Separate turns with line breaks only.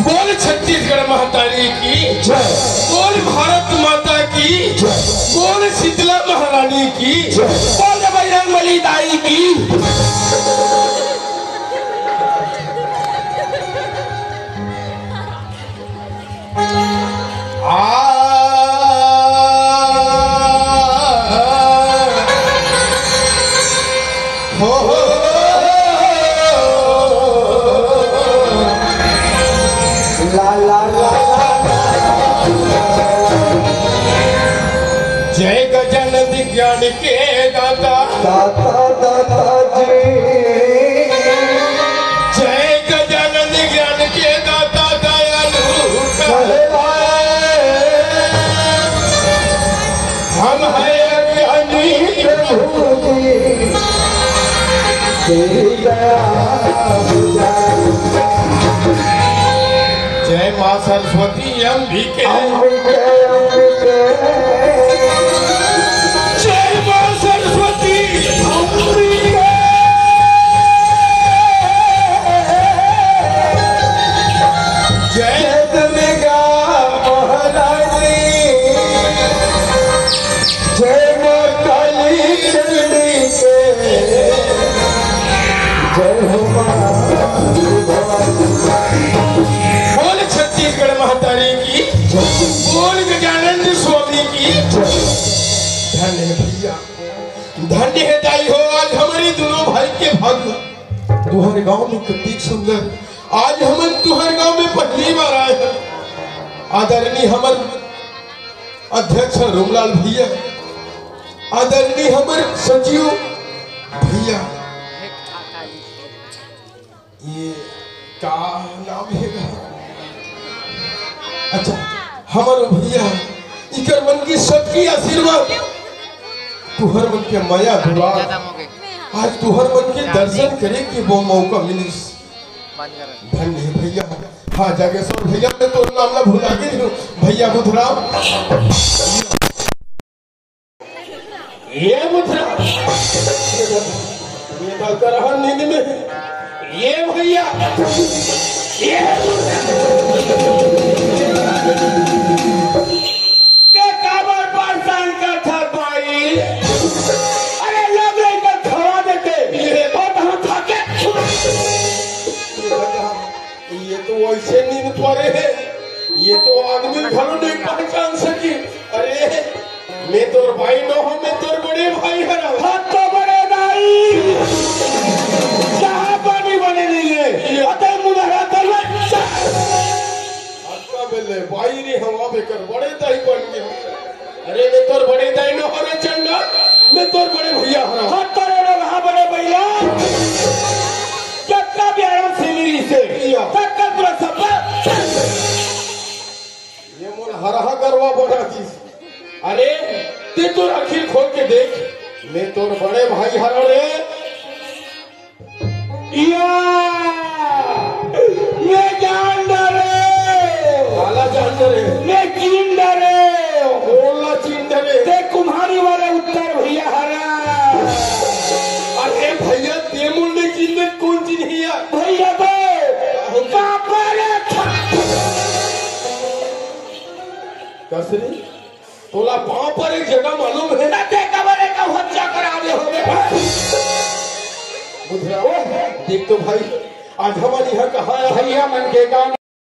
बोल छत्तीसगढ़ महातारी की जय, बोल भारत माता की जय, बोल शीतला महारानी की जय, बोल बजरंगबली दाई की। जय गजानंद ज्ञान के दाता दाता दाता जी, जय गजानंद ज्ञान के दाता दयालु हम है अज्ञानी प्रभु जी, जय माँ सरस्वती अंबिके, जय माँ सरस्वती अंबिके, जय दुर्गा महारानी, जय माँ काली चंडी के, जय हो बोल छत्तीसगढ़ महातारी की, बोल गजानंद स्वामी की। धन्य है भैया, धन्य है दाई हो। आज हमारे दोनों भाई के भाग्य तुहर गांव में कितनी सुंदर। आज हम तुहर गांव में पहली बार आए हैं। आदरणीय हमर अध्यक्ष रोमलाल भैया, आदरणीय हमर सचिव भैया, ये का नाम है? अच्छा हमारे भैया इकर मन की सबकी आशीर्वाद, तुहर मन के माया दुलार, आज तुहर मन के दर्शन करे कि वो मौका मिलिस। धन्य है भैया। हाँ जागेश्वर भैया, मैं तो नाम ना भुला गई हूँ। भैया बुधराम, ये बुधराम ये डालता रहा नींद में। ये भैया ये काबर परेशान का था भाई। अरे लग रही तो खवा देते और हम थके। ये तो वैसे नींद पड़े है, ये तो आदमी घरों नहीं पहचान सकी। अरे मैं तोर भाई न हो, मैं तोर बड़े भाई है। हाथ तो बड़े भाई चाह पानी बने नहीं है। अतः मुझे बेले भाई रे हवा बेकर बड़े दाई बन गए। अरे मैं तोर बड़े दाई न हो रे चंडा, मैं तोर बड़े भैया हूं। हाथ तोरे लोग हां बड़े भैया चक्का भी आराम से मेरी से चक्का पूरा सब ये मोर हरहा करवा बड़ा चीज। अरे ते तोर आखिर खोल के देख, मैं तोर बड़े भाई हरो रे। या मैं जान डरे काला जान डरे, मैं चीन डरे बोला चीन डरे। ते कुम्हारी वाले उत्तर भैया हरा। अरे भैया ते मुंडे चीन में कौन चीज है भैया? तो पापा रे कसरी तोला पांव पर एक जगह मालूम है ना? ते कबरे का हत्या करा दे हो गए। बुधराओ देख तो भाई, आज हमारी यहाँ कहा भैया मन के काम